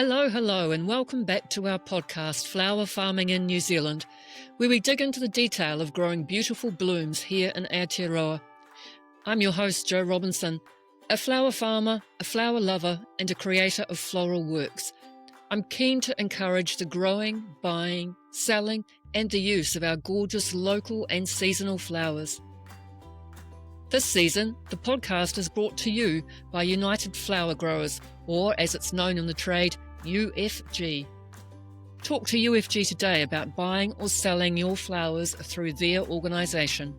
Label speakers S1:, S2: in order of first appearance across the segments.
S1: Hello, and welcome back to our podcast, Flower Farming in New Zealand, where we dig into the detail of growing beautiful blooms here in Aotearoa. I'm your host, Jo Robinson, a flower farmer, a flower lover, and a creator of floral works. I'm keen to encourage the growing, buying, selling, and the use of our gorgeous local and seasonal flowers. This season, the podcast is brought to you by United Flower Growers, or as it's known in the trade, UFG. Talk to UFG today about buying or selling your flowers through their organisation.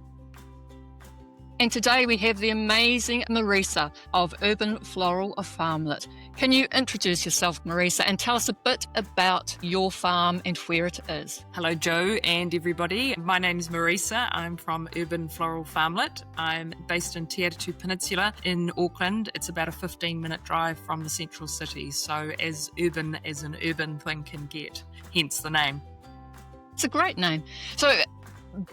S1: And today we have the amazing Marisa of Urban Floral Farmlet. Can you introduce yourself, Marisa, and tell us a bit about your farm and where it is?
S2: Hello, Jo and everybody. My name is Marisa. I'm from Urban Floral Farmlet. I'm based in Te Atatū Peninsula in Auckland. It's about a 15-minute drive from the central city, so as urban as an urban thing can get, hence the name.
S1: It's a great name. So,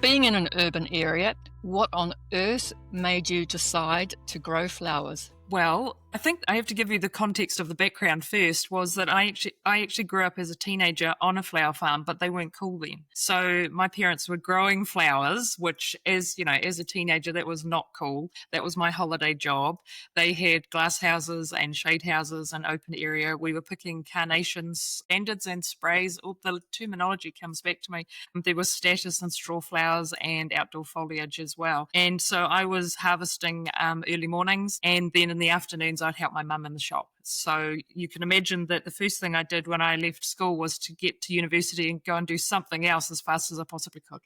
S1: being in an urban area, what on earth made you decide to grow flowers?
S2: Well, I think I have to give you the context of the background first, was that I actually grew up as a teenager on a flower farm, but they weren't cool then. So my parents were growing flowers, which as a teenager, that was not cool. That was my holiday job. They had glass houses and shade houses and open area. We were picking carnations, standards and sprays. All the terminology comes back to me. There was statice and straw flowers and outdoor foliage as well. And so I was harvesting early mornings, and then in the afternoons I'd help my mum in the shop. So you can imagine that the first thing I did when I left school was to get to university and go and do something else as fast as I possibly could.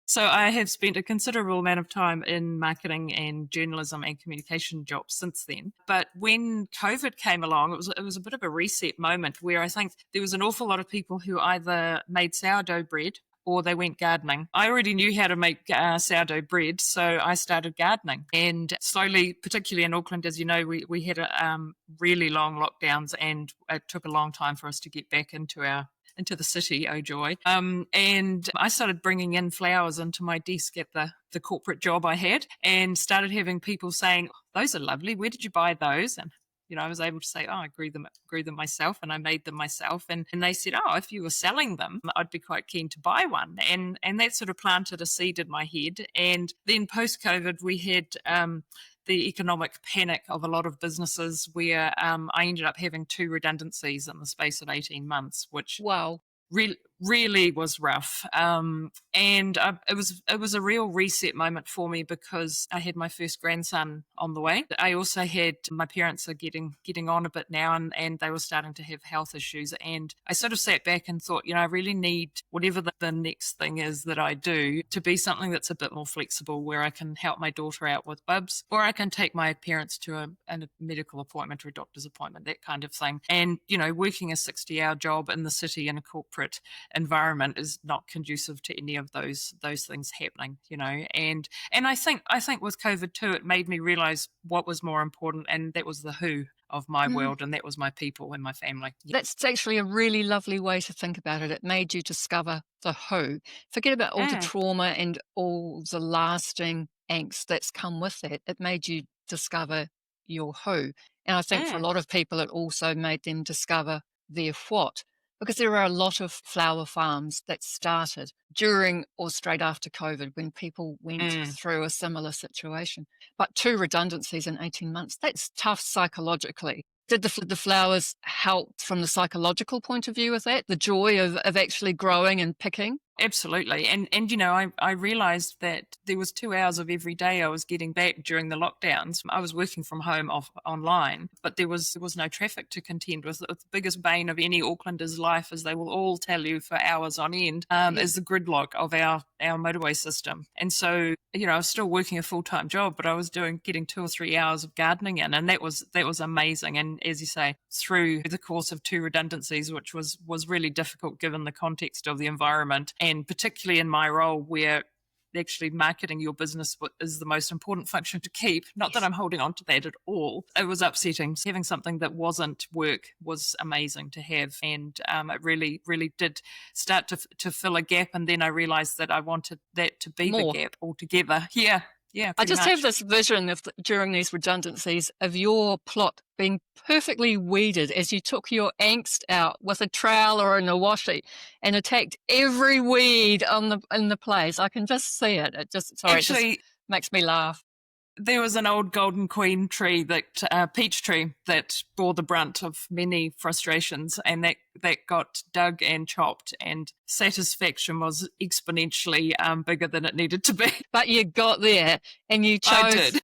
S2: So I have spent a considerable amount of time in marketing and journalism and communication jobs since then. But when COVID came along, it was a bit of a reset moment where I think there was an awful lot of people who either made sourdough bread or they went gardening. I already knew how to make sourdough bread, so I started gardening. And slowly, particularly in Auckland, as you know, we had really long lockdowns, and it took a long time for us to get back into the city, oh joy. And I started bringing in flowers into my desk at the corporate job I had, and started having people saying, "Those are lovely. Where did you buy those?" And I was able to say, I grew them myself, and I made them myself. And they said, if you were selling them, I'd be quite keen to buy one. And that sort of planted a seed in my head. And then post-COVID, we had the economic panic of a lot of businesses where I ended up having 2 redundancies in the space of 18 months, which
S1: Wow.
S2: Really was rough. And it was a real reset moment for me because I had my first grandson on the way. I also had, my parents are getting on a bit now, and they were starting to have health issues. And I sort of sat back and thought, I really need whatever the next thing is that I do to be something that's a bit more flexible, where I can help my daughter out with bubs, or I can take my parents to a medical appointment or a doctor's appointment, that kind of thing. And, working a 60-hour job in the city in a corporate environment is not conducive to any of those things happening, and I think with COVID too, it made me realize what was more important, and that was the who of my world, and that was my people and my family.
S1: That's actually a really lovely way to think about it. It made you discover the who. Forget about all the trauma and all the lasting angst that's come with that. It made you discover your who. And I think for a lot of people, it also made them discover their what. Because there are a lot of flower farms that started during or straight after COVID when people went through a similar situation. But 2 redundancies in 18 months, that's tough psychologically. Did the flowers help from the psychological point of view with that? The joy of actually growing and picking?
S2: Absolutely. And I realized that there was 2 hours of every day I was getting back during the lockdowns. I was working from home online, but there was no traffic to contend with. The biggest bane of any Aucklander's life, as they will all tell you for hours on end, is the gridlock of our motorway system. And so, I was still working a full-time job, but I was getting 2 or 3 hours of gardening in, and that was amazing. And as you say, through the course of 2 redundancies, which was really difficult given the context of the environment, and particularly in my role where actually marketing your business is the most important function to keep. Not that I'm holding on to that at all. It was upsetting. Having something that wasn't work was amazing to have. And it really, really did start to fill a gap. And then I realized that I wanted that to be
S1: More.
S2: the gap altogether. Yeah. Yeah,
S1: I
S2: pretty
S1: just have
S2: much.
S1: this vision of during these redundancies of your plot being perfectly weeded as you took your angst out with a trowel or a nawashi and attacked every weed in the place. I can just see it. It just
S2: Actually,
S1: makes me laugh.
S2: there was an old golden queen tree, that peach tree, that bore the brunt of many frustrations, and that got dug and chopped, and satisfaction was exponentially bigger than it needed to be.
S1: But you got there and
S2: I did.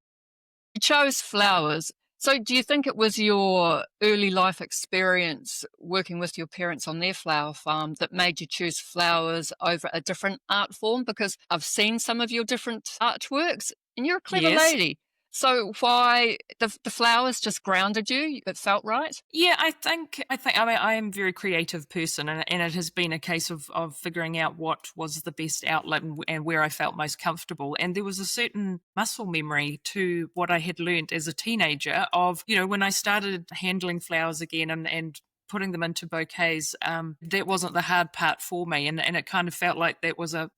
S1: you chose flowers. So do you think it was your early life experience working with your parents on their flower farm that made you choose flowers over a different art form? Because I've seen some of your different artworks and you're a clever
S2: Yes.
S1: lady. So why the flowers just grounded you? It felt right?
S2: Yeah, I mean, I am a very creative person, and it has been a case of figuring out what was the best outlet and where I felt most comfortable. And there was a certain muscle memory to what I had learned as a teenager of, when I started handling flowers again and putting them into bouquets, that wasn't the hard part for me, and it kind of felt like that was a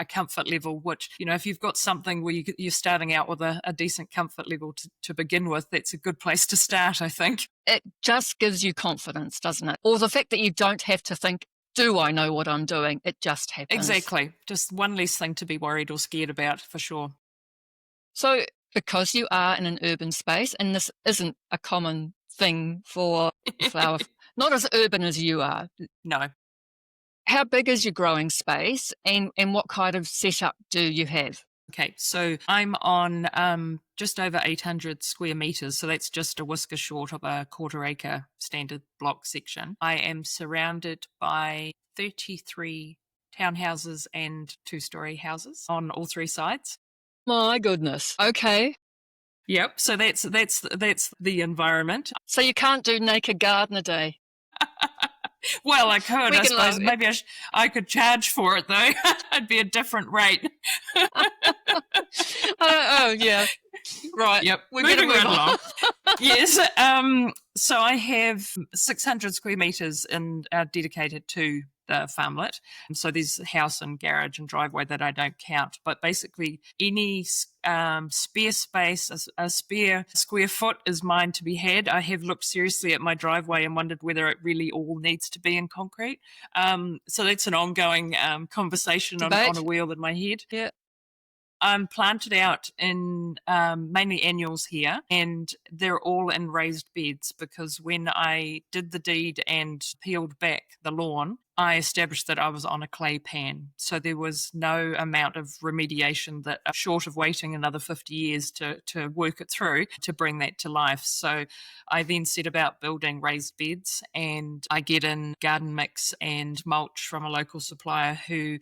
S2: comfort level, which, if you've got something where you're starting out with a decent comfort level to begin with, that's a good place to start, I think.
S1: It just gives you confidence, doesn't it? Or the fact that you don't have to think, do I know what I'm doing? It just happens.
S2: Exactly, just one less thing to be worried or scared about, for sure.
S1: So, because you are in an urban space, and this isn't a common thing for flower, not as urban as you are,
S2: No.
S1: how big is your growing space and what kind of setup do you have?
S2: Okay, so I'm on just over 800 square meters, so that's just a whisker short of a quarter acre standard block section. I am surrounded by 33 townhouses and two-story houses on all three sides.
S1: My goodness. Okay.
S2: Yep. So that's the environment.
S1: So you can't do naked gardener day.
S2: Well, I could,
S1: We
S2: I
S1: can
S2: suppose.
S1: love
S2: Maybe I could charge for it though. It'd be a different rate.
S1: Oh, yeah. Right.
S2: Yep.
S1: We better
S2: Moving
S1: move
S2: right
S1: on.
S2: along. Yes. So I have 600 square meters dedicated to the farmlet. So there's house and garage and driveway that I don't count, but basically any spare space, a spare square foot is mine to be had. I have looked seriously at my driveway and wondered whether it really all needs to be in concrete. So that's an ongoing conversation on
S1: Debate.
S2: a wheel in my head.
S1: Yeah.
S2: I'm planted out in mainly annuals here, and they're all in raised beds because when I did the deed and peeled back the lawn, I established that I was on a clay pan. So there was no amount of remediation that, short of waiting another 50 years to work it through, to bring that to life. So I then set about building raised beds, and I get in garden mix and mulch from a local supplier who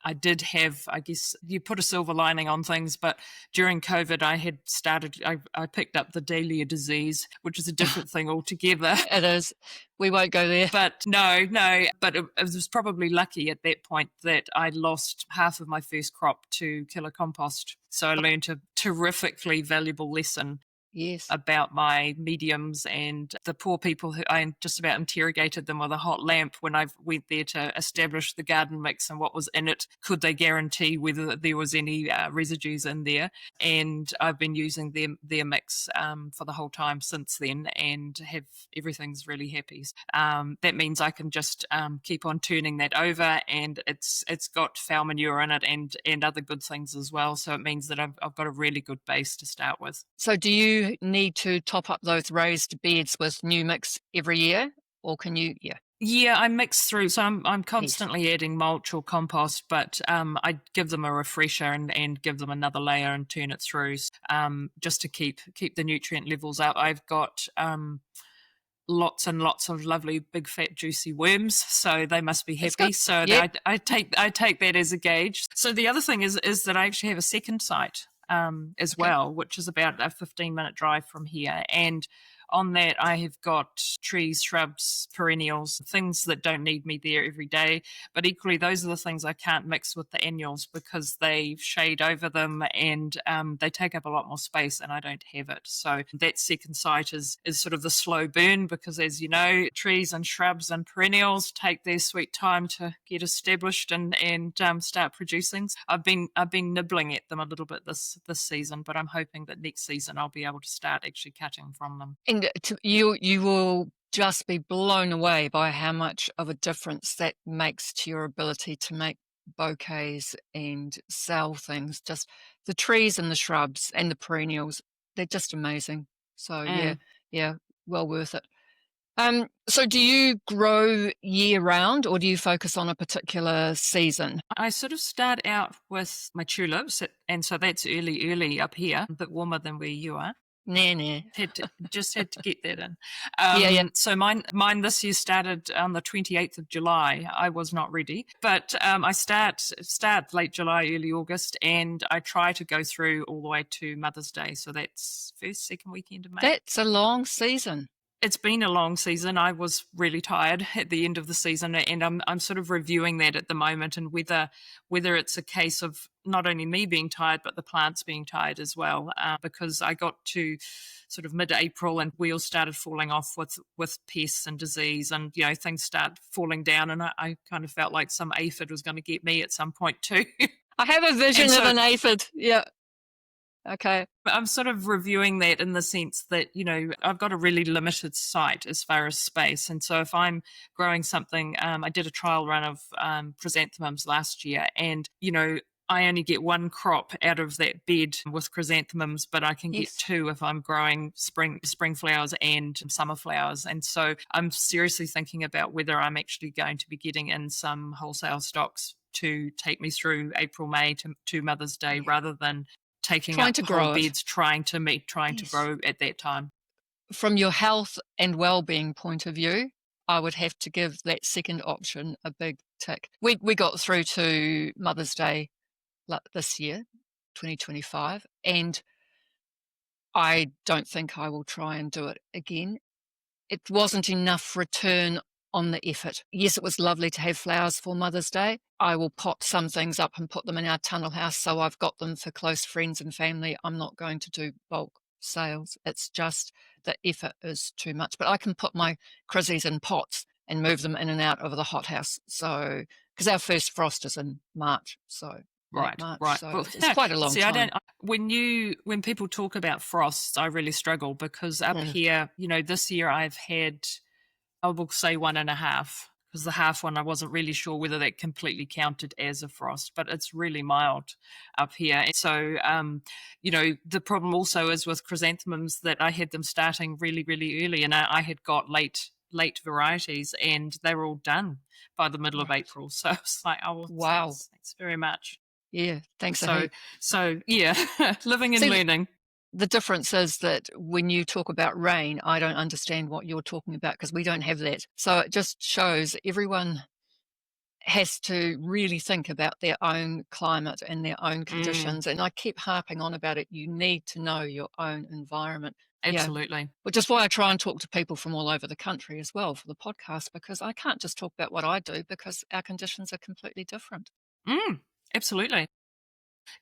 S2: I did have, I guess you put a silver lining on things, but during COVID, I picked up the Dahlia disease, which is a different thing altogether.
S1: It is. We won't go there.
S2: But but it was probably lucky at that point that I lost half of my first crop to killer compost. So I learned a terrifically valuable lesson.
S1: Yes.
S2: About my mediums and the poor people who I just about interrogated them with a hot lamp when I went there to establish the garden mix and what was in it. Could they guarantee whether there was any residues in there? And I've been using their mix for the whole time since then, and have everything's really happy. That means I can just keep on turning that over, and it's got foul manure in it and other good things as well. So it means that I've got a really good base to start with.
S1: So do you need to top up those raised beds with new mix every year, or can you? Yeah.
S2: Yeah, I mix through, so I'm constantly adding mulch or compost, but I give them a refresher and give them another layer and turn it through, just to keep the nutrient levels up. I've got lots and lots of lovely big fat juicy worms, so they must be happy. So yep. I take that as a gauge. So the other thing is that I actually have a second site as well, which is about a 15-minute drive from here, and on that, I have got trees, shrubs, perennials, things that don't need me there every day. But equally, those are the things I can't mix with the annuals because they shade over them and they take up a lot more space, and I don't have it. So that second site is sort of the slow burn because, as you know, trees and shrubs and perennials take their sweet time to get established and start producing. I've been nibbling at them a little bit this season, but I'm hoping that next season I'll be able to start actually cutting from them.
S1: And you will just be blown away by how much of a difference that makes to your ability to make bouquets and sell things. Just the trees and the shrubs and the perennials, they're just amazing. So yeah, well worth it. So do you grow year round or do you focus on a particular season?
S2: I sort of start out with my tulips, and so that's early up here, a bit warmer than where you are.
S1: Nah.
S2: Just had to get that in.
S1: Yeah.
S2: So mine this year started on the 28th of July. I was not ready, but I start late July, early August, and I try to go through all the way to Mother's Day. So that's second weekend of May.
S1: That's a long season.
S2: It's been a long season. I was really tired at the end of the season, and I'm sort of reviewing that at the moment, and whether it's a case of not only me being tired but the plants being tired as well. Because I got to sort of mid-April and wheels started falling off with pests and disease, and things start falling down, and I kind of felt like some aphid was going to get me at some point too.
S1: I have a vision of an aphid. Yeah. Okay.
S2: I'm sort of reviewing that in the sense that, I've got a really limited site as far as space. And so if I'm growing something, I did a trial run of chrysanthemums last year, and, I only get one crop out of that bed with chrysanthemums, but I can get two if I'm growing spring flowers and summer flowers. And so I'm seriously thinking about whether I'm actually going to be getting in some wholesale stocks to take me through April, May to Mother's Day, rather than taking up whole beds, trying to grow at that time.
S1: From your health and well-being point of view, I would have to give that second option a big tick. We got through to Mother's Day this year, 2025, and I don't think I will try and do it again. It wasn't enough return on the effort. Yes, it was lovely to have flowers for Mother's Day. I will pot some things up and put them in our tunnel house, so I've got them for close friends and family. I'm not going to do bulk sales. It's just the effort is too much. But I can put my chryses in pots and move them in and out of the hothouse. So, because our first frost is in March, so
S2: right.
S1: So well, it's quite a long time.
S2: When people talk about frosts, I really struggle because up here, this year I've had, I will say 1.5, because the half one I wasn't really sure whether that completely counted as a frost, but it's really mild up here. So, the problem also is with chrysanthemums that I had them starting really, really early, and I had got late varieties, and they were all done by the middle of April. So it's like, oh, wow, thanks very much.
S1: Yeah, thanks.
S2: So yeah, living and learning.
S1: The difference is that when you talk about rain, I don't understand what you're talking about because we don't have that. So it just shows everyone has to really think about their own climate and their own conditions. And I keep harping on about it. You need to know your own environment.
S2: Absolutely.
S1: Which is why I try and talk to people from all over the country as well for the podcast, because I can't just talk about what I do because our conditions are completely different.
S2: Absolutely.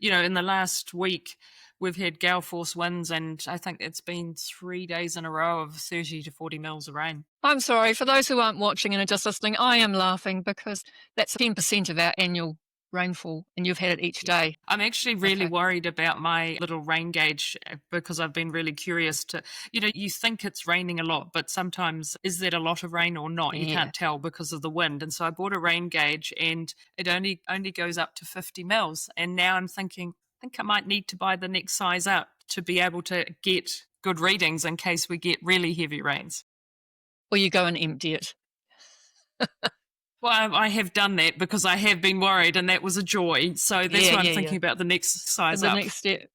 S2: In the last week, we've had gale force winds, and I think it's been 3 days in a row of 30 to 40 mils of rain.
S1: I'm sorry, for those who aren't watching and are just listening, I am laughing because that's 10% of our annual rainfall, and you've had it each day.
S2: I'm actually really worried about my little rain gauge because I've been really curious to, you think it's raining a lot, but sometimes is that a lot of rain or not? You can't tell because of the wind. And so I bought a rain gauge, and it only goes up to 50 mils. And now I'm thinking, I think I might need to buy the next size up to be able to get good readings in case we get really heavy rains.
S1: Or you go and empty it.
S2: Well, I have done that because I have been worried, and that was a joy. So that's why I'm thinking about the next size up.
S1: The next step.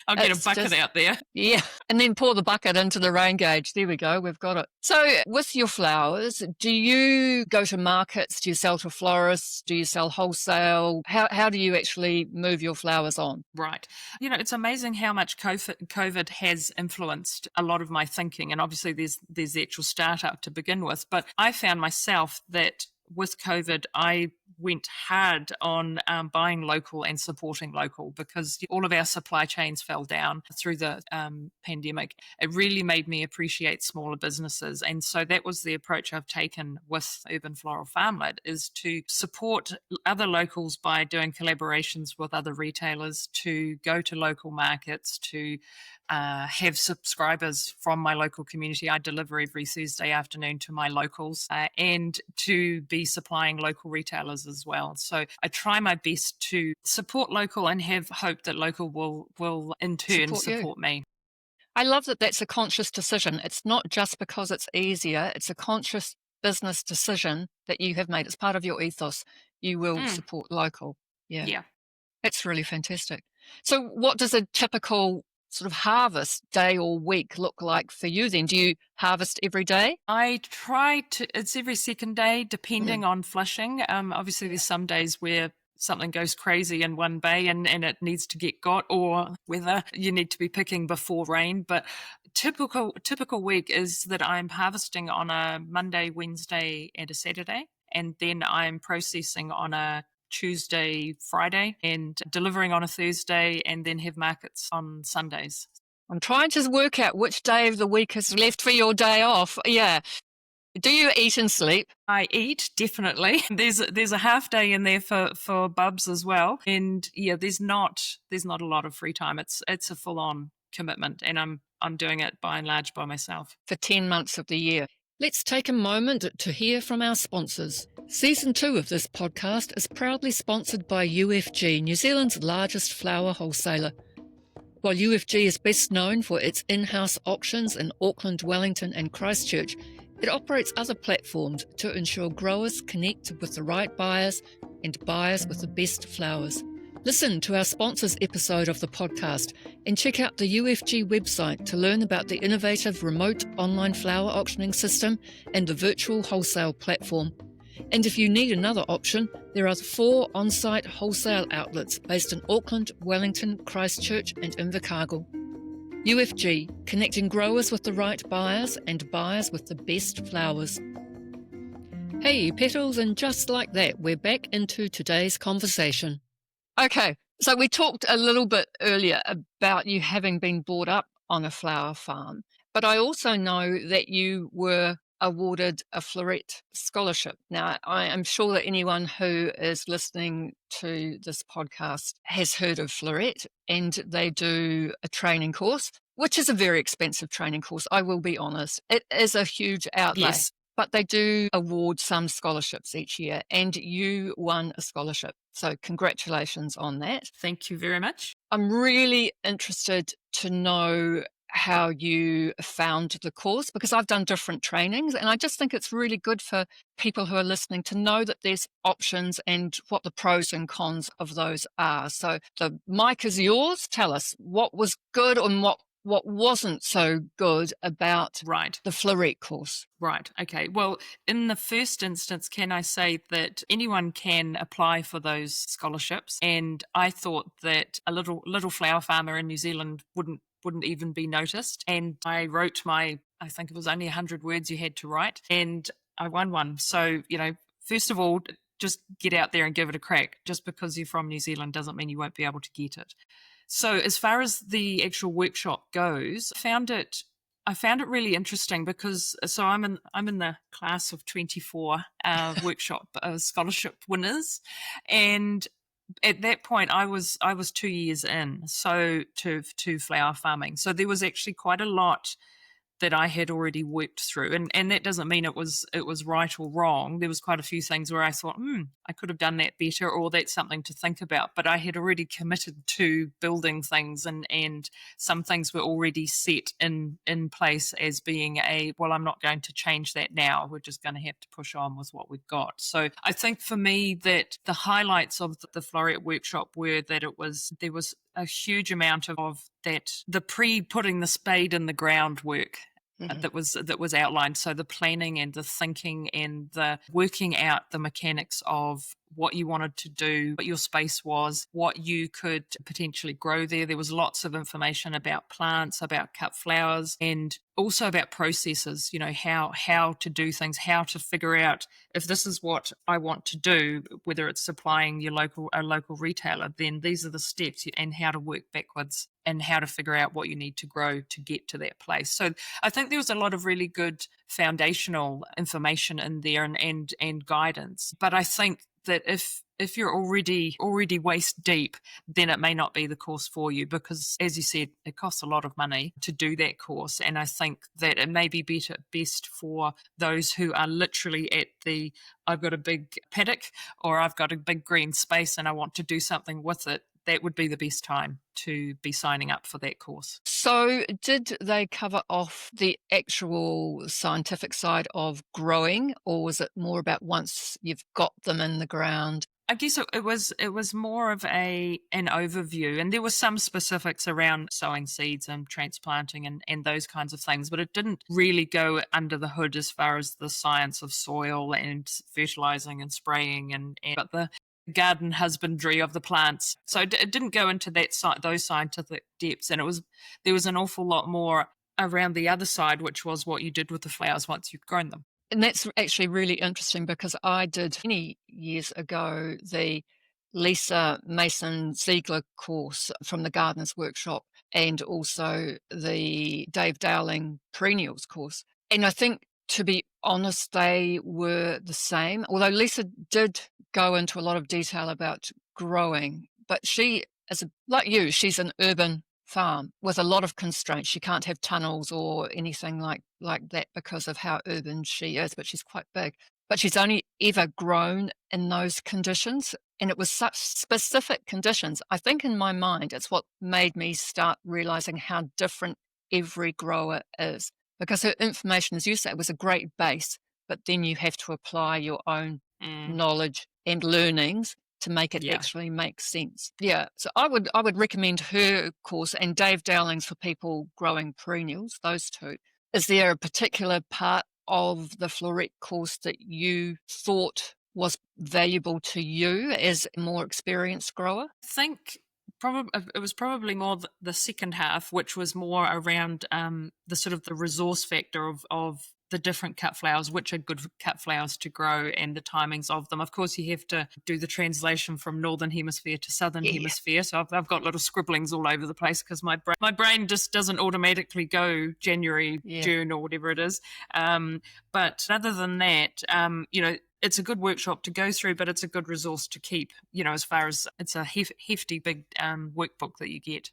S2: I'll get a
S1: It's
S2: bucket
S1: just,
S2: out there.
S1: yeah, and then pour the bucket into the rain gauge. There we go, we've got it. So with your flowers, do you go to markets? Do you sell to florists? Do you sell wholesale? How do you actually move your flowers on?
S2: Right. It's amazing how much COVID has influenced a lot of my thinking. And obviously, there's the actual startup to begin with. But I found myself that with COVID, I went hard on buying local and supporting local because all of our supply chains fell down through the pandemic. It really made me appreciate smaller businesses. And so that was the approach I've taken with Urban Floral Farmlet, is to support other locals by doing collaborations with other retailers, to go to local markets, to have subscribers from my local community. I deliver every Thursday afternoon to my locals, and to be supplying local retailers as well. So I try my best to support local and have hope that local will in turn support me.
S1: I love that that's a conscious decision. It's not just because it's easier, it's a conscious business decision that you have made. It's part of your ethos. You will support local. Yeah. It's really fantastic. So what does a typical sort of harvest day or week look like for you then? Do you harvest every day?
S2: I try to, it's every second day, depending on flushing. Obviously, there's some days where something goes crazy in one bay and it needs to get got, or whether you need to be picking before rain. But typical week is that I'm harvesting on a Monday, Wednesday, and a Saturday. And then I'm processing on a Tuesday, Friday, and delivering on a Thursday, and then have markets on Sundays.
S1: I'm trying to work out which day of the week is left for your day off. Yeah. Do you eat and sleep?
S2: I eat, definitely. There's a half day in there for bubs as well. And yeah, there's not a lot of free time. It's a full on commitment, and I'm doing it by and large by myself.
S1: For 10 months of the year. Let's take a moment to hear from our sponsors. Season 2 of this podcast is proudly sponsored by UFG, New Zealand's largest flower wholesaler. While UFG is best known for its in-house auctions in Auckland, Wellington and Christchurch, it operates other platforms to ensure growers connect with the right buyers and buyers with the best flowers. Listen to our sponsors episode of the podcast and check out the UFG website to learn about the innovative remote online flower auctioning system and the virtual wholesale platform. And if you need another option, there are 4 on-site wholesale outlets based in Auckland, Wellington, Christchurch and Invercargill. UFG, connecting growers with the right buyers and buyers with the best flowers. Hey petals, and just like that, we're back into today's conversation. Okay, so we talked a little bit earlier about you having been brought up on a flower farm, but I also know that you were awarded a Florette scholarship. Now, I am sure that anyone who is listening to this podcast has heard of Florette, and they do a training course, which is a very expensive training course, I will be honest. It is a huge outlay.
S2: Yes.
S1: But they do award some scholarships each year, and you won a scholarship. So congratulations on that.
S2: Thank you very much.
S1: I'm really interested to know how you found the course, because I've done different trainings, and I just think it's really good for people who are listening to know that there's options and what the pros and cons of those are. So the mic is yours. Tell us what was good and what wasn't so good about the Florette course.
S2: Right. Okay. Well, in the first instance, can I say that anyone can apply for those scholarships? And I thought that a little flower farmer in New Zealand wouldn't even be noticed. And I wrote I think it was only 100 words you had to write, and I won one. So, first of all, just get out there and give it a crack. Just because you're from New Zealand doesn't mean you won't be able to get it. So as far as the actual workshop goes, I found it really interesting because I'm in the class of 24 workshop scholarship winners, and at that point I was 2 years in, so to flower farming. So there was actually quite a lot that I had already worked through, and that doesn't mean it was right or wrong. There was quite a few things where I thought, I could have done that better, or that's something to think about. But I had already committed to building things, and some things were already set in place as being I'm not going to change that now. We're just going to have to push on with what we've got. So I think for me that the highlights of the Florette workshop were that there was a huge amount of that, the putting the spade in the ground work that was outlined. So the planning and the thinking and the working out the mechanics of what you wanted to do, what your space was, what you could potentially grow there. There was lots of information about plants, about cut flowers, and also about processes, how to do things, how to figure out if this is what I want to do, whether it's supplying a local retailer, then these are the steps, and how to work backwards and how to figure out what you need to grow to get to that place. So I think there was a lot of really good foundational information in there and guidance. But I think that if you're already waist deep, then it may not be the course for you, because, as you said, it costs a lot of money to do that course. And I think that it may be best for those who are literally at I've got a big paddock, or I've got a big green space and I want to do something with it. That would be the best time to be signing up for that course.
S1: So did they cover off the actual scientific side of growing, or was it more about once you've got them in the ground?
S2: I guess it was more of an overview, and there were some specifics around sowing seeds and transplanting and those kinds of things, but it didn't really go under the hood as far as the science of soil and fertilizing and spraying but the garden husbandry of the plants. So it didn't go into those scientific depths, and there was an awful lot more around the other side, which was what you did with the flowers once you'd grown them.
S1: And that's actually really interesting, because I did many years ago the Lisa Mason Ziegler course from the Gardener's Workshop, and also the Dave Dowling Perennials course. And I think, to be honest, they were the same, although Lisa did go into a lot of detail about growing. But she, like you, she's an urban farm with a lot of constraints. She can't have tunnels or anything like that because of how urban she is, but she's quite big. But she's only ever grown in those conditions, and it was such specific conditions. I think in my mind, it's what made me start realizing how different every grower is, because her information, as you say, was a great base, but then you have to apply your own knowledge and learnings to make it actually make sense. Yeah. So I would recommend her course, and Dave Dowling's for people growing perennials, those two. Is there a particular part of the Florette course that you thought was valuable to you as a more experienced grower?
S2: I think it was probably more the second half, which was more around the sort of the resource factor of the different cut flowers, which are good cut flowers to grow, and the timings of them. Of course, you have to do the translation from Northern Hemisphere to Southern Hemisphere. So I've got little scribblings all over the place, because my brain just doesn't automatically go January, June, or whatever it is. But other than that, it's a good workshop to go through, but it's a good resource to keep, as far as it's a hefty, big workbook that you get.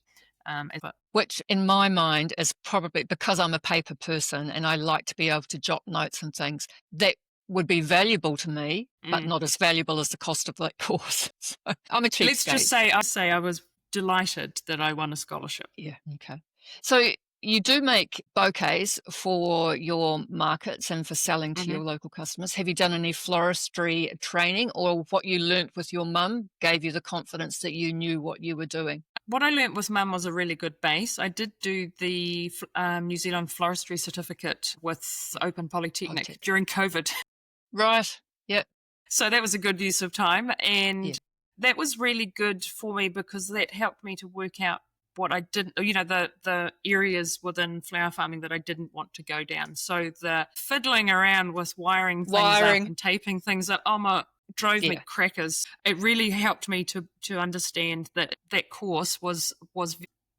S1: Which in my mind is probably, because I'm a paper person and I like to be able to jot notes and things, that would be valuable to me, but not as valuable as the cost of that course. So I'm a cheapskate.
S2: Let's just say I was delighted that I won a scholarship.
S1: Yeah, okay. So you do make bouquets for your markets and for selling to your local customers. Have you done any floristry training, or what you learnt with your mum gave you the confidence that you knew what you were doing?
S2: What I learnt with Mum was a really good base. I did do the New Zealand Floristry certificate with Open Polytechnic during COVID.
S1: Right, yep.
S2: So that was a good use of time, and that was really good for me, because that helped me to work out what I didn't, the areas within flower farming that I didn't want to go down. So the fiddling around with wiring things up and taping things up, drove me crackers. It really helped me to understand that course was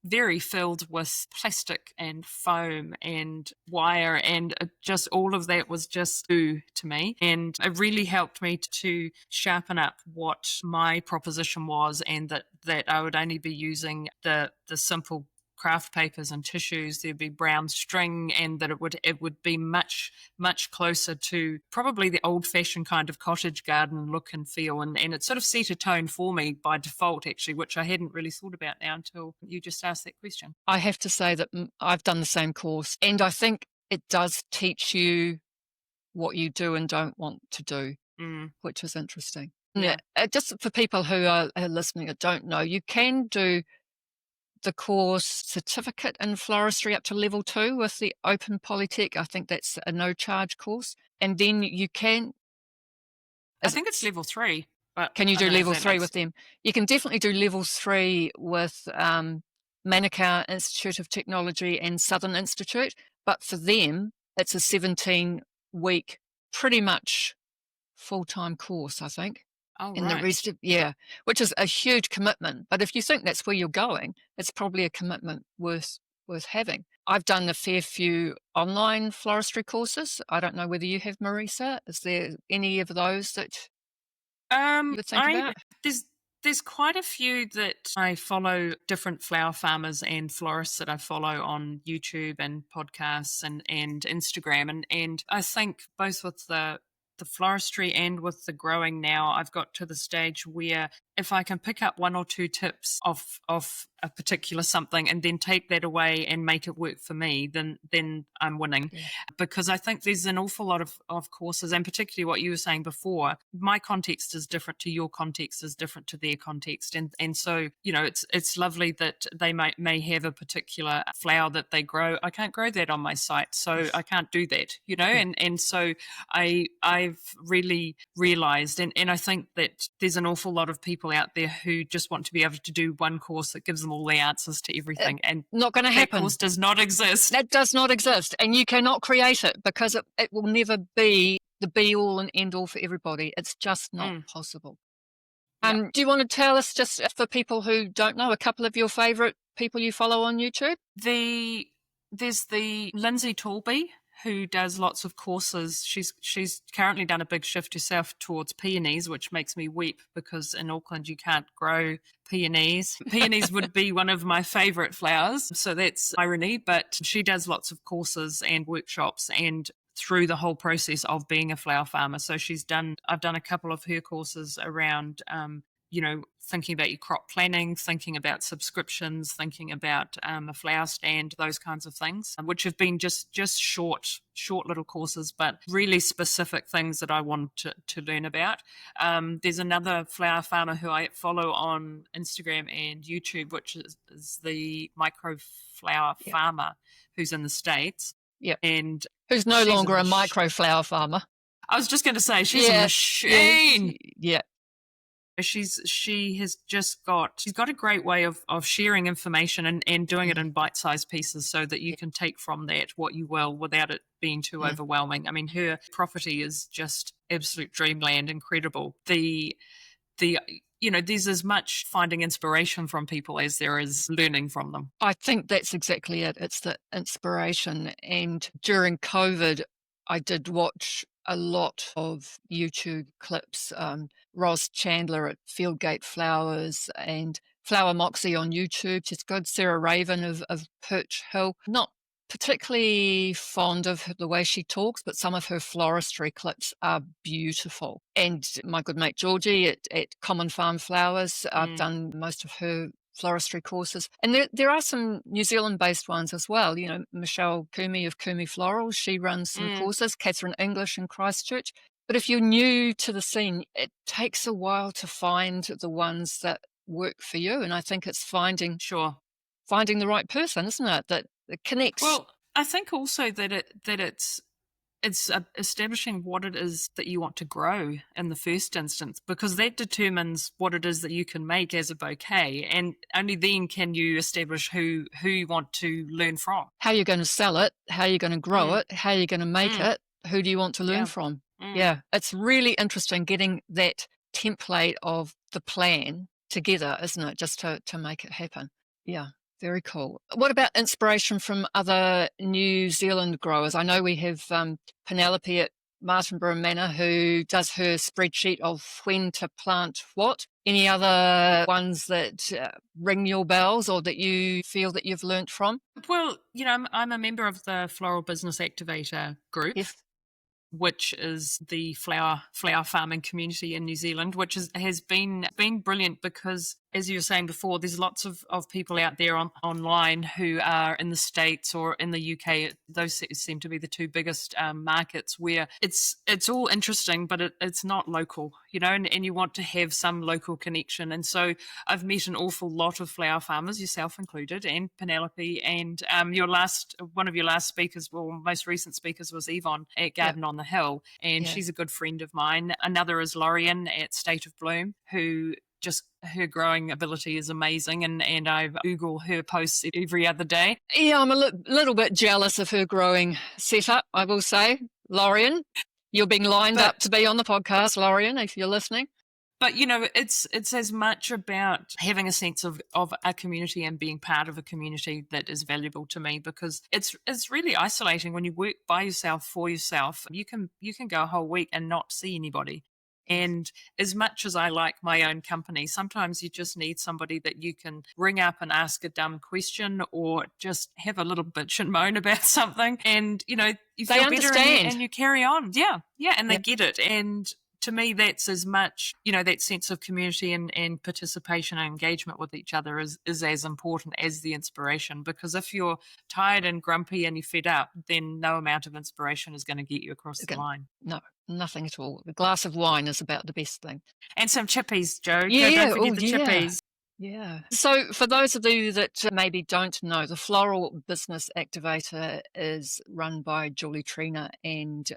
S2: very filled with plastic and foam and wire, and just all of that was just new to me. And it really helped me to sharpen up what my proposition was, and that I would only be using the simple craft papers and tissues. There'd be brown string, and that it would be much, much closer to probably the old-fashioned kind of cottage garden look and feel. And it sort of set a tone for me by default, actually, which I hadn't really thought about now until you just asked that question.
S1: I have to say that I've done the same course, and I think it does teach you what you do and don't want to do, which is interesting. Yeah. Just for people who are listening that don't know, you can do the course certificate in floristry up to level 2 with the Open Polytech. I think that's a no-charge course. And then you can...
S2: I think it's level 3. But
S1: can you
S2: I
S1: do
S2: don't know if
S1: level
S2: that
S1: 3
S2: makes
S1: with them? You can definitely do level 3 with Manukau Institute of Technology and Southern Institute. But for them, it's a 17-week, pretty much full-time course, I think.
S2: Oh,
S1: And the
S2: right.
S1: rest of, which is a huge commitment. But if you think that's where you're going, it's probably a commitment worth having. I've done a fair few online floristry courses. I don't know whether you have, Marisa. Is there any of those that you would think about?
S2: There's quite a few that I follow, different flower farmers and florists that I follow on YouTube and podcasts and Instagram. And I think both with the floristry and with the growing now, I've got to the stage where if I can pick up 1 or 2 tips of a particular something and then take that away and make it work for me, then I'm winning.
S1: Yeah.
S2: Because I think there's an awful lot of courses, and particularly what you were saying before, my context is different to your context, is different to their context. And so, it's lovely that they may have a particular flower that they grow. I can't grow that on my site, so I can't do that,
S1: Yeah.
S2: and so I've really realized, and I think that there's an awful lot of people out there who just want to be able to do one course that gives them all the answers to everything. And
S1: not going to happen.
S2: That course does not exist.
S1: That does not exist. And you cannot create it because it will never be the be-all and end-all for everybody. It's just not possible. Do you want to tell us, just for people who don't know, a couple of your favourite people you follow on YouTube?
S2: There's the Lindsay Talby, who does lots of courses. She's currently done a big shift herself towards peonies, which makes me weep because in Auckland you can't grow peonies. Peonies would be one of my favourite flowers, so that's irony, but she does lots of courses and workshops and through the whole process of being a flower farmer. So I've done a couple of her courses around thinking about your crop planning, thinking about subscriptions, thinking about a flower stand, those kinds of things, which have been just short little courses, but really specific things that I want to learn about. There's another flower farmer who I follow on Instagram and YouTube, which is the Micro Flower Farmer, who's in the States.
S1: Yeah.
S2: And
S1: who's no longer a micro flower farmer.
S2: I was just going to say, she's a machine.
S1: Yeah.
S2: She's got a great way of sharing information and doing it in bite-sized pieces so that you can take from that what you will without it being too overwhelming. I mean, her property is just absolute dreamland, incredible. There's as much finding inspiration from people as there is learning from them.
S1: I think that's exactly it. It's the inspiration. And during COVID, I did watch a lot of YouTube clips. Ros Chandler at Fieldgate Flowers and Flower Moxie on YouTube. She's good. Sarah Raven of Perch Hill. Not particularly fond of the way she talks, but some of her floristry clips are beautiful. And my good mate Georgie at Common Farm Flowers, I've done most of her floristry courses. And there are some New Zealand-based ones as well. Michelle Kumi of Kumi Florals, she runs some courses, Catherine English in Christchurch. But if you're new to the scene, it takes a while to find the ones that work for you. And I think it's finding the right person, isn't it? That connects.
S2: Well, I think also that it's establishing what it is that you want to grow in the first instance, because that determines what it is that you can make as a bouquet, and only then can you establish who you want to learn from.
S1: How you're going to sell it, how you're going to grow it, how you're going to make it, who do you want to learn from? Yeah, it's really interesting getting that template of the plan together, isn't it, just to make it happen. Yeah. Very cool. What about inspiration from other New Zealand growers? I know we have Penelope at Martinborough Manor who does her spreadsheet of when to plant what. Any other ones that ring your bells or that you feel that you've learnt from?
S2: Well, I'm a member of the Floral Business Activator group.
S1: Yes.
S2: Which is the flower farming community in New Zealand, which has been brilliant because as you were saying before, there's lots of people out there online who are in the States or in the UK. Those seem to be the two biggest markets where it's all interesting, but it's not local, and you want to have some local connection. And so I've met an awful lot of flower farmers, yourself included, and Penelope. And one of your last speakers, well, most recent speakers was Yvonne at Garden on the Hill, and she's a good friend of mine. Another is Lorian at State of Bloom, who just her growing ability is amazing, and I Google her posts every other day.
S1: Yeah, I'm a little bit jealous of her growing setup, I will say. Lorian, you're being lined up to be on the podcast, Lorian, if you're listening.
S2: But it's as much about having a sense of a community and being part of a community that is valuable to me, because it's really isolating when you work by yourself for yourself. You can go a whole week and not see anybody. And as much as I like my own company, sometimes you just need somebody that you can ring up and ask a dumb question, or just have a little bitch and moan about something, and you feel better and you carry on. Yeah, and they get it. And to me, that's as much, that sense of community and participation and engagement with each other is as important as the inspiration. Because if you're tired and grumpy and you're fed up, then no amount of inspiration is going to get you across the line.
S1: No, nothing at all. The glass of wine is about the best thing.
S2: And some chippies, Joe.
S1: Yeah,
S2: don't forget the chippies.
S1: Yeah. So for those of you that maybe don't know, the Floral Business Activator is run by Julie Trina and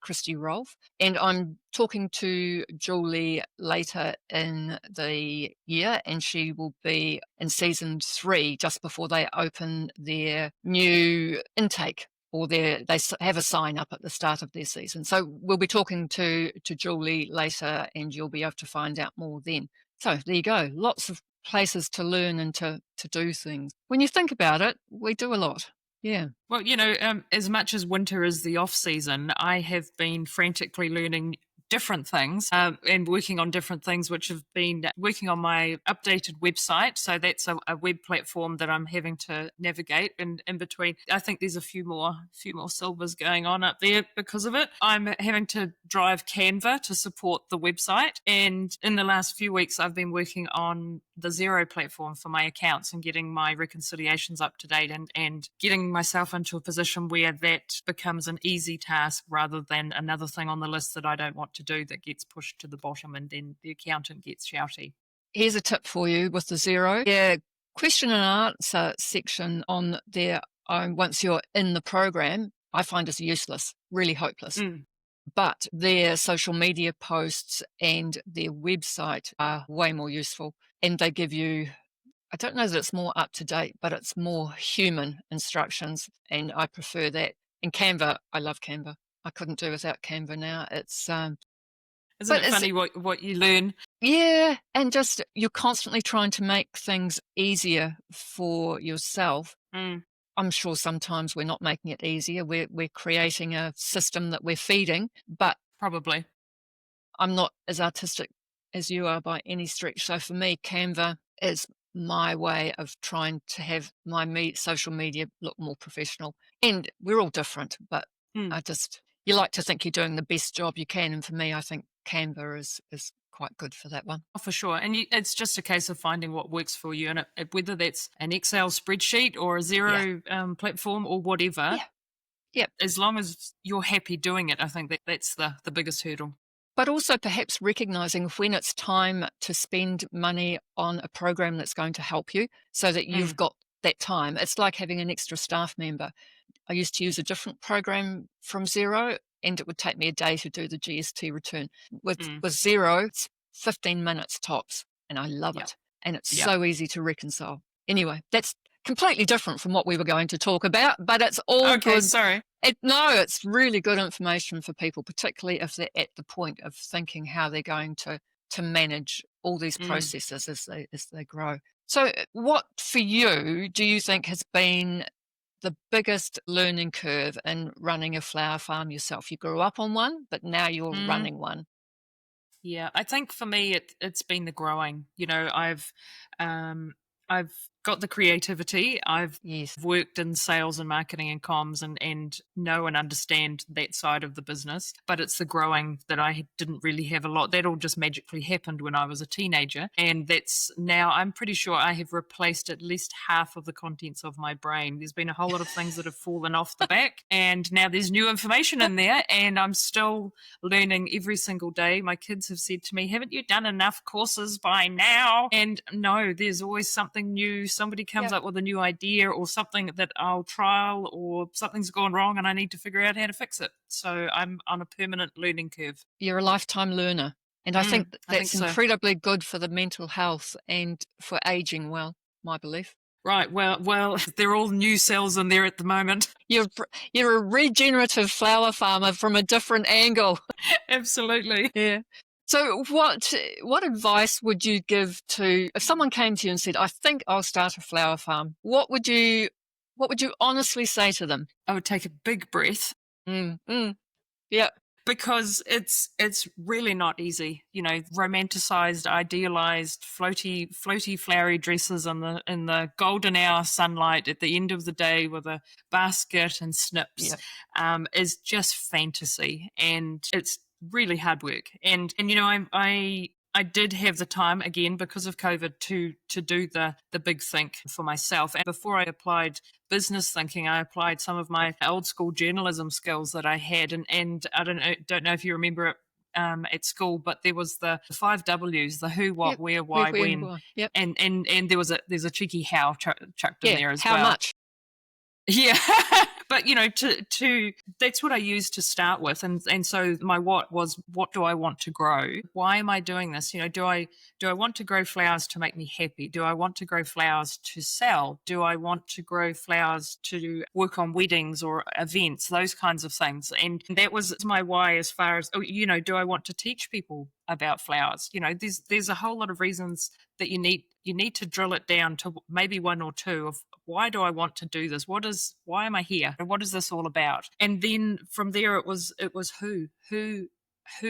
S1: Christy Rolfe. And I'm talking to Julie later in the year, and she will be in season 3 just before they open their new intake, or they have a sign up at the start of their season. So we'll be talking to Julie later, and you'll be able to find out more then. So there you go. Lots of places to learn and to do things. When you think about it, we do a lot. Yeah.
S2: Well, as much as winter is the off season, I have been frantically learning different things and working on different things, which have been working on my updated website. So that's a web platform that I'm having to navigate, and in between, I think there's a few more silvers going on up there because of it. I'm having to drive Canva to support the website, and in the last few weeks I've been working on the Xero platform for my accounts and getting my reconciliations up to date, and getting myself into a position where that becomes an easy task rather than another thing on the list that I don't want to do that gets pushed to the bottom, and then the accountant gets shouty.
S1: Here's a tip for you with the Xero. Yeah, question and answer section on there, once you're in the program, I find is useless, really hopeless. But their social media posts and their website are way more useful, and they give you, I don't know that it's more up to date, but it's more human instructions, and I prefer that. And Canva, I love Canva. I couldn't do without Canva now. It's
S2: Isn't it funny what you learn?
S1: Yeah, and just you're constantly trying to make things easier for yourself. I'm sure sometimes we're not making it easier. We're creating a system that we're feeding, but
S2: probably
S1: I'm not as artistic as you are by any stretch. So for me, Canva is my way of trying to have my social media look more professional. And we're all different, but you like to think you're doing the best job you can. And for me, I think Canva is quite good for that one.
S2: Oh, for sure. And it's just a case of finding what works for you. And whether that's an Excel spreadsheet or a Xero platform or whatever, as long as you're happy doing it, I think that's the biggest hurdle.
S1: But also perhaps recognizing when it's time to spend money on a program that's going to help you, so that you've got that time. It's like having an extra staff member. I used to use a different program from Xero, and it would take me a day to do the GST return. With Xero, it's 15 minutes tops, and I love it. And it's so easy to reconcile. Anyway, that's completely different from what we were going to talk about, but it's all good.
S2: Sorry.
S1: It's really good information for people, particularly if they're at the point of thinking how they're going to manage all these processes as they grow. So what for you do you think has been the biggest learning curve in running a flower farm yourself? You grew up on one, but now you're running one. Yeah,
S2: I think for me it's been the growing. I've got the creativity. I've
S1: Yes.
S2: worked in sales and marketing and comms and know and understand that side of the business, but it's the growing that I didn't really have a lot. That all just magically happened when I was a teenager. And that's now, I'm pretty sure I have replaced at least half of the contents of my brain. There's been a whole lot of things that have fallen off the back, and now there's new information in there, and I'm still learning every single day. My kids have said to me, haven't you done enough courses by now? And no, there's always something new. Somebody comes up with a new idea or something that I'll trial, or something's gone wrong and I need to figure out how to fix it. So I'm on a permanent learning curve.
S1: You're a lifetime learner. And I think that's
S2: so.
S1: incredibly good for the mental health and for aging well, my belief.
S2: Right. Well, they're all new cells in there at the moment.
S1: You're a regenerative flower farmer from a different angle.
S2: Absolutely.
S1: Yeah. So what advice would you give to, if someone came to you and said, I think I'll start a flower farm, what would you honestly say to them?
S2: I would take a big breath.
S1: Yeah.
S2: Because it's really not easy, romanticized, idealized, floaty, flowery dresses in the golden hour sunlight at the end of the day with a basket and snips, is just fantasy, and it's really hard work. And I did have the time, again, because of COVID, to do the big think for myself. And before I applied business thinking, I applied some of my old school journalism skills that I had. And I don't know if you remember it at school, but there was the 5 W's: the who, what, where, why, when.
S1: Yep.
S2: And there's a cheeky how chucked in there as
S1: how
S2: well.
S1: How much?
S2: Yeah. But, to that's what I used to start with. And so my what was, what do I want to grow? Why am I doing this? Do I want to grow flowers to make me happy? Do I want to grow flowers to sell? Do I want to grow flowers to work on weddings or events, those kinds of things? And that was my why, as far as, do I want to teach people about flowers? There's a whole lot of reasons that you need to drill it down to maybe one or two of, why do I want to do this? Why am I here? And what is this all about? And then from there, it was who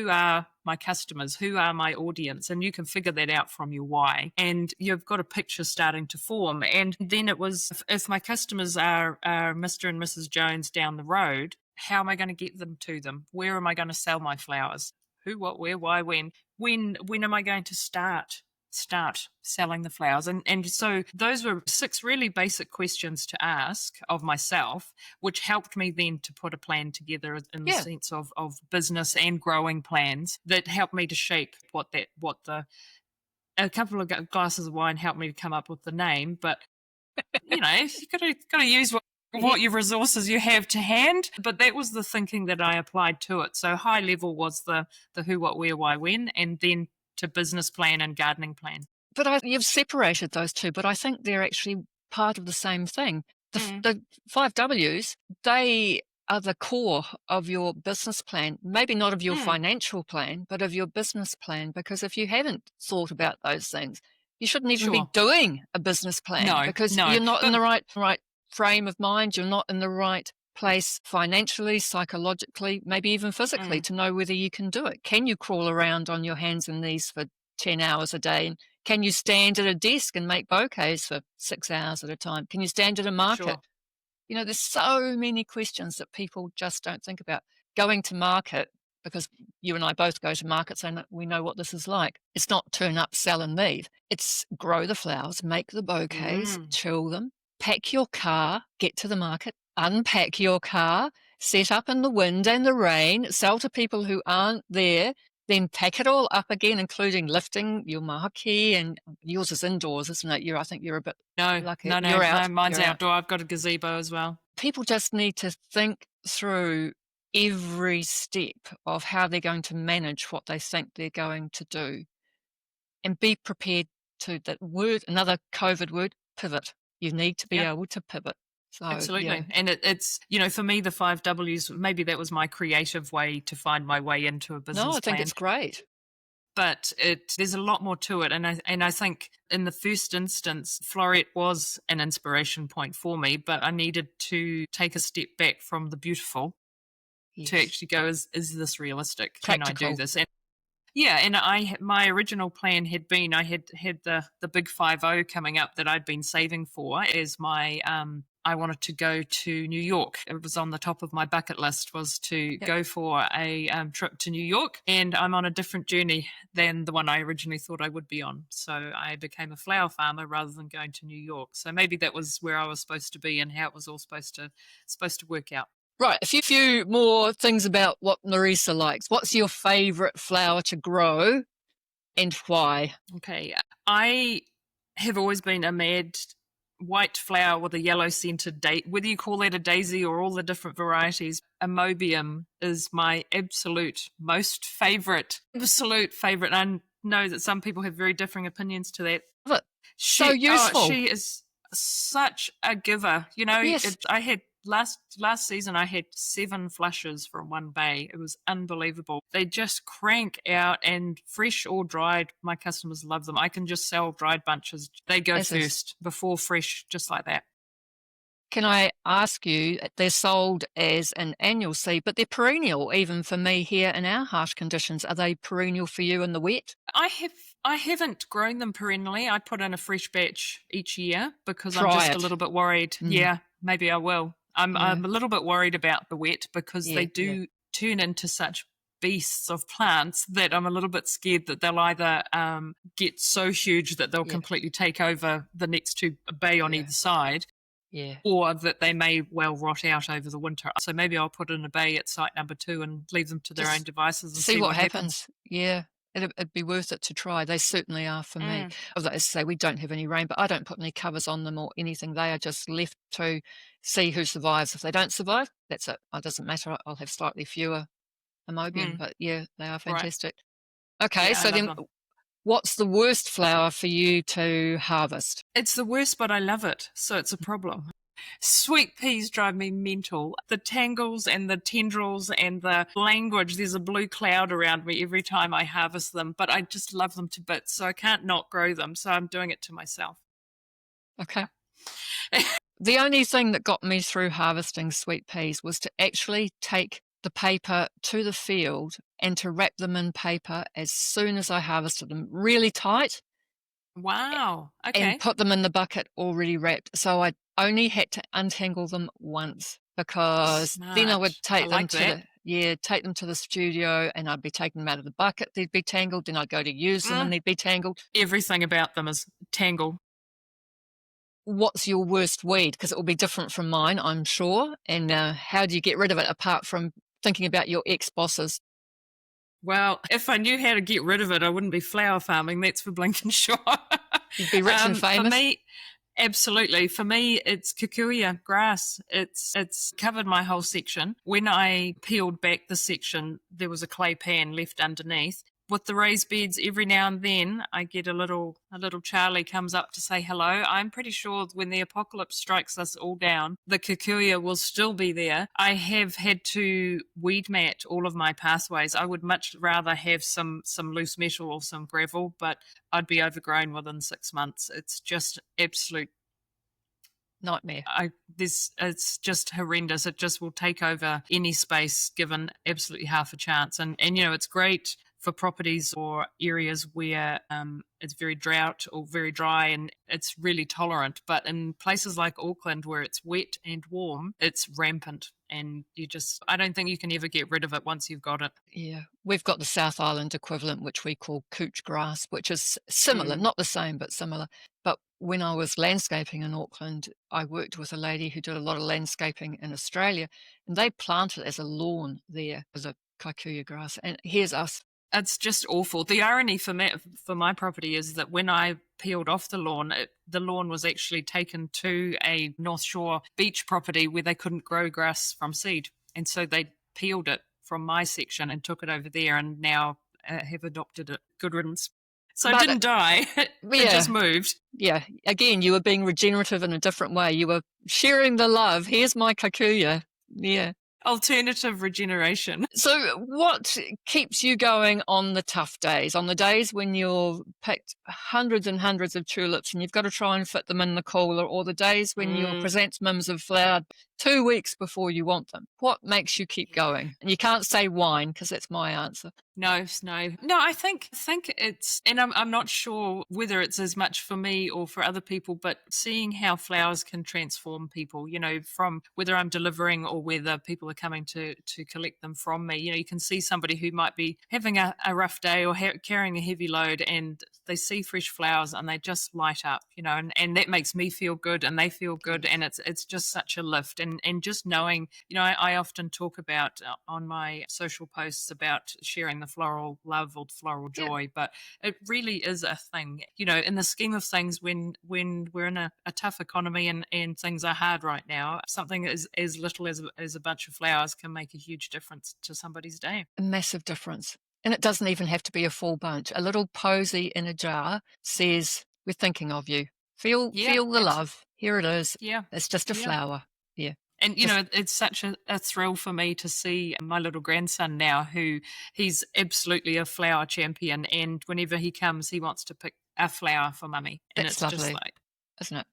S2: are my customers? Who are my audience? And you can figure that out from your why. And you've got a picture starting to form. And then it was, if my customers are Mr. and Mrs. Jones down the road, how am I going to get them to them? Where am I going to sell my flowers? Who, what, where, why, when? When am I going to start selling the flowers? And so those were 6 really basic questions to ask of myself, which helped me then to put a plan together in the sense of business and growing plans that helped me to shape a couple of glasses of wine helped me to come up with the name. But you got to use what your resources you have to hand. But that was the thinking that I applied to it. So high level was the who, what, where, why, when, and then to business plan and gardening plan.
S1: But you've separated those two, but I think they're actually part of the same thing. The 5 W's, they are the core of your business plan, maybe not of your financial plan, but of your business plan, because if you haven't thought about those things, you shouldn't even be doing a business plan, because you're not in the right frame of mind, you're not in the right place financially, psychologically, maybe even physically, to know whether you can do it. Can you crawl around on your hands and knees for 10 hours a day? And can you stand at a desk and make bouquets for 6 hours at a time? Can you stand at a market? There's so many questions that people just don't think about. Going to market, because you and I both go to markets and we know what this is like. It's not turn up, sell and leave. It's grow the flowers, make the bouquets, chill them, pack your car, get to the market, unpack your car, set up in the wind and the rain, sell to people who aren't there, then pack it all up again, including lifting your marquee. And yours is indoors, isn't it? I think you're a bit lucky.
S2: No,
S1: you're out.
S2: Mine's outdoor. I've got a gazebo as well.
S1: People just need to think through every step of how they're going to manage what they think they're going to do, and be prepared to, that word, another COVID word, pivot. You need to be able to pivot. So,
S2: absolutely. And it's, for me, the 5 W's, maybe that was my creative way to find my way into a business plan.
S1: No, I think it's great.
S2: But there's a lot more to it. And I think in the first instance, Floret was an inspiration point for me, but I needed to take a step back from the beautiful to actually go, is this realistic?
S1: Practical.
S2: Can I do this? And Yeah, and my original plan had been I had the big 50 coming up that I'd been saving for as my I wanted to go to New York. It was on the top of my bucket list was to
S1: Yep.
S2: go for a trip to New York, and I'm on a different journey than the one I originally thought I would be on. So I became a flower farmer rather than going to New York. So maybe that was where I was supposed to be and how it was all supposed to work out.
S1: Right, a few more things about what Marisa likes. What's your favourite flower to grow and why?
S2: Okay, I have always been a mad white flower with a yellow scented whether you call that a daisy or all the different varieties. Amobium is my absolute favorite. I know that some people have very differing opinions to that.
S1: Love it. So useful.
S2: She is such a giver. You know,
S1: Yes.
S2: I had last season I had 7 flushes from one bay. It was unbelievable. They just crank out, and fresh or dried, my customers love them. I can just sell dried bunches. They go first before fresh, just like that.
S1: Can I ask you, they're sold as an annual seed, but they're perennial, even for me here in our harsh conditions. Are they perennial for you in the wet?
S2: I haven't grown them perennially. I put in a fresh batch each year because I'm
S1: Try
S2: just
S1: it.
S2: a little bit worried. Yeah, maybe I will. I'm a little bit worried about the wet because they do turn into such beasts of plants that I'm a little bit scared that they'll either get so huge that they'll completely take over the next 2 bay on either side.
S1: Yeah.
S2: Or that they may well rot out over the winter. So maybe I'll put in a bay at site number 2 and leave them to their own devices and
S1: see what happens. Yeah. It'd be worth it to try. They certainly are for me. As I say, we don't have any rain, but I don't put any covers on them or anything. They are just left to see who survives. If they don't survive, that's it. It doesn't matter. I'll have slightly fewer Amobium, but yeah, they are fantastic. Right. Okay, so then what's the worst flower for you to harvest?
S2: It's the worst, but I love it, so it's a problem. Sweet peas drive me mental. The tangles and the tendrils and the language, there's a blue cloud around me every time I harvest them, but I just love them to bits, so I can't not grow them, so I'm doing it to myself.
S1: Okay. The only thing that got me through harvesting sweet peas was to actually take the paper to the field and to wrap them in paper as soon as I harvested them, really tight.
S2: Wow. Okay.
S1: And put them in the bucket already wrapped. So I only had to untangle them once because then I would take them to the studio and I'd be taking them out of the bucket. They'd be tangled. Then I'd go to use them and they'd be tangled.
S2: Everything about them is tangled.
S1: What's your worst weed? Because it will be different from mine, I'm sure. And how do you get rid of it apart from thinking about your ex-bosses?
S2: Well, if I knew how to get rid of it, I wouldn't be flower farming. That's for blinking sure.
S1: You'd be rich and famous.
S2: For me, absolutely. For me, it's kikuyu grass. It's covered my whole section. When I peeled back the section, there was a clay pan left underneath. With the raised beds, every now and then I get a little Charlie comes up to say hello. I'm pretty sure when the apocalypse strikes us all down, the kikuyu will still be there. I have had to weed mat all of my pathways. I would much rather have some loose metal or some gravel, but I'd be overgrown within 6 months. It's just absolute
S1: nightmare.
S2: It's just horrendous. It just will take over any space given absolutely half a chance. And you know, it's great for properties or areas where it's very drought or very dry and it's really tolerant. But in places like Auckland where it's wet and warm, it's rampant. And I don't think you can ever get rid of it once you've got it.
S1: Yeah. We've got the South Island equivalent, which we call couch grass, which is similar, not the same, but similar. But when I was landscaping in Auckland, I worked with a lady who did a lot of landscaping in Australia, and they planted as a lawn there as a kikuyu grass. And here's us.
S2: It's just awful. The irony for my property is that when I peeled off the lawn was actually taken to a North Shore beach property where they couldn't grow grass from seed. And so they peeled it from my section and took it over there and now have adopted it. Good riddance. So it didn't die. It just moved.
S1: Yeah. Again, you were being regenerative in a different way. You were sharing the love. Here's my kikuyu. Yeah.
S2: Alternative regeneration.
S1: So what keeps you going on the tough days, on the days when you've picked hundreds and hundreds of tulips and you've got to try and fit them in the cooler, or the days when your chrysanthemums have flowered 2 weeks before you want them. What makes you keep going? And you can't say wine because that's my answer.
S2: No. I think it's, and I'm not sure whether it's as much for me or for other people, but seeing how flowers can transform people, from whether I'm delivering or whether people are coming to collect them from me. You can see somebody who might be having a rough day or carrying a heavy load, and they see fresh flowers and they just light up, and that makes me feel good and they feel good, and it's just such a lift, and just knowing, I often talk about on my social posts about sharing the floral love or floral joy, but it really is a thing, in the scheme of things, when we're in a tough economy and things are hard right now, something as little as a bunch of flowers can make a huge difference to somebody's day.
S1: A massive difference. And it doesn't even have to be a full bunch. A little posy in a jar says, we're thinking of you. Feel the love. Here it is.
S2: Yeah.
S1: It's just a flower. Yeah.
S2: And, it's such a thrill for me to see my little grandson now, who he's absolutely a flower champion. And whenever he comes, he wants to pick a flower for mummy. And
S1: That's
S2: it's
S1: lovely,
S2: just like,
S1: isn't it?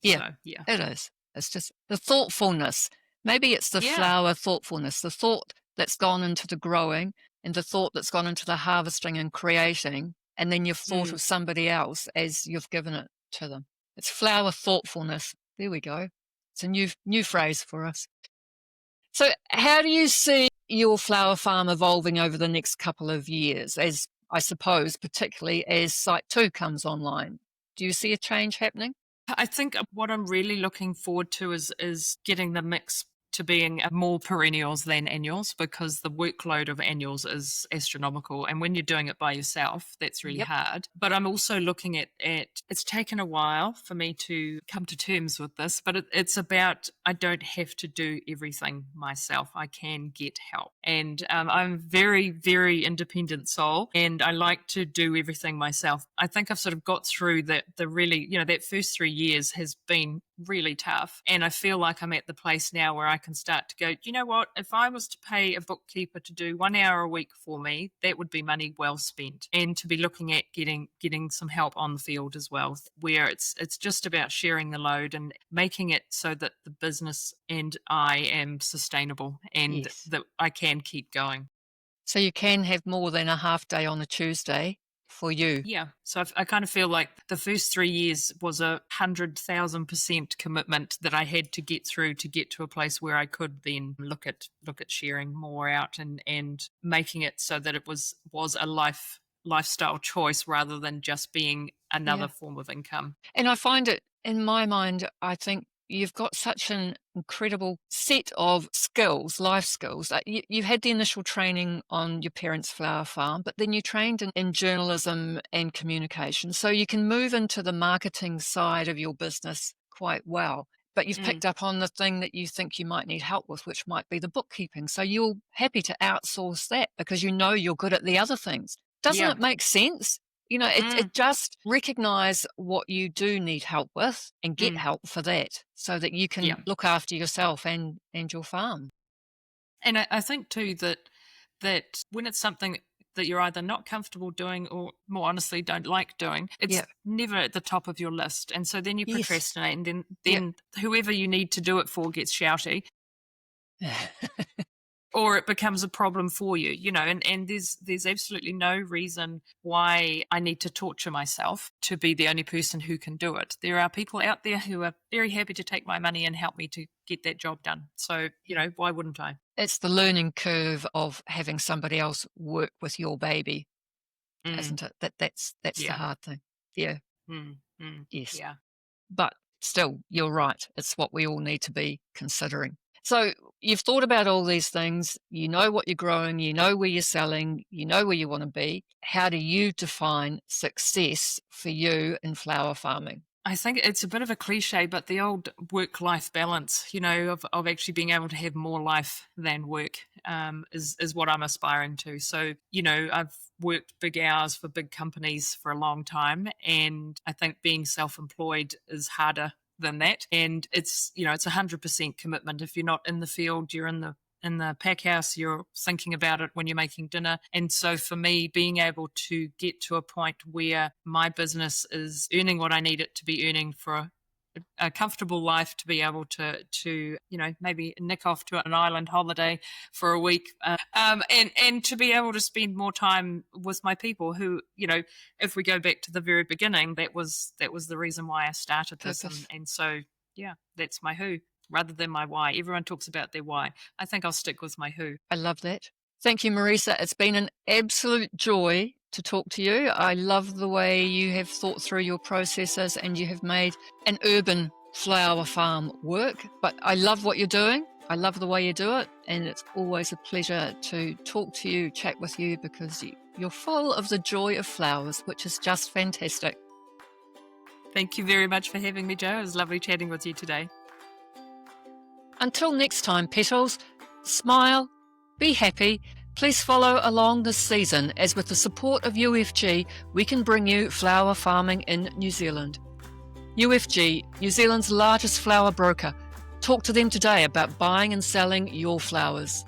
S1: Yeah,
S2: so, yeah.
S1: It is. It's just the thoughtfulness. Maybe it's the flower thoughtfulness, the thought that's gone into the growing and the thought that's gone into the harvesting and creating. And then you've thought of somebody else as you've given it to them. It's flower thoughtfulness. There we go. It's a new phrase for us. So how do you see your flower farm evolving over the next couple of years, as I suppose, particularly as Site 2 comes online? Do you see a change happening?
S2: I think what I'm really looking forward to is getting the mix to being more perennials than annuals, because the workload of annuals is astronomical. And when you're doing it by yourself, that's really hard. But I'm also looking at it's taken a while for me to come to terms with this, but it's about, I don't have to do everything myself. I can get help. And I'm a very, very independent soul, and I like to do everything myself. I think I've sort of got through the really, that first 3 years has been really tough. And I feel like I'm at the place now where I can start to go, you know what, if I was to pay a bookkeeper to do 1 hour a week for me, that would be money well spent. And to be looking at getting some help on the field as well, where it's just about sharing the load and making it so that the business and I am sustainable, and that I can keep going.
S1: So you can have more than a half day on a Tuesday for you.
S2: Yeah. So I kind of feel like the first 3 years was 100,000% commitment that I had to get through to get to a place where I could then look at sharing more out and making it so that it was a lifestyle choice rather than just being another form of income.
S1: And I find it, in my mind, I think you've got such an incredible set of skills, life skills. You had the initial training on your parents' flower farm, but then you trained in journalism and communication. So you can move into the marketing side of your business quite well. But you've picked up on the thing that you think you might need help with, which might be the bookkeeping. So you're happy to outsource that because you know you're good at the other things. Doesn't it make sense? It just recognize what you do need help with and get help for that so that you can look after yourself and your farm.
S2: And I think too that when it's something that you're either not comfortable doing or, more honestly, don't like doing, it's never at the top of your list. And so then you procrastinate, and then whoever you need to do it for gets shouty. Or it becomes a problem for you, and there's absolutely no reason why I need to torture myself to be the only person who can do it. There are people out there who are very happy to take my money and help me to get that job done. So, why wouldn't I?
S1: It's the learning curve of having somebody else work with your baby, isn't it? That's the hard thing. Yeah. Yes.
S2: Yeah.
S1: But still, you're right. It's what we all need to be considering. So you've thought about all these things. You know what you're growing. You know where you're selling. You know where you want to be. How do you define success for you in flower farming?
S2: I think it's a bit of a cliche, but the old work-life balance, of actually being able to have more life than work is what I'm aspiring to. So, I've worked big hours for big companies for a long time, and I think being self-employed is harder than that. And it's 100% commitment. If you're not in the field, you're in the pack house, you're thinking about it when you're making dinner. And so for me, being able to get to a point where my business is earning what I need it to be earning for a comfortable life to be able to maybe nick off to an island holiday for a week, and to be able to spend more time with my people who, if we go back to the very beginning, that was the reason why I started this. And so, yeah, that's my who rather than my why. Everyone talks about their why. I think I'll stick with my who.
S1: I love that. Thank you, Marisa. It's been an absolute joy to talk to you. I love the way you have thought through your processes and you have made an urban flower farm work. But I love what you're doing. I love the way you do it. And it's always a pleasure to talk to you, chat with you, because you're full of the joy of flowers, which is just fantastic.
S2: Thank you very much for having me, Jo. It was lovely chatting with you today.
S1: Until next time, petals, smile, be happy. Please follow along this season as with the support of UFG, we can bring you flower farming in New Zealand. UFG, New Zealand's largest flower broker. Talk to them today about buying and selling your flowers.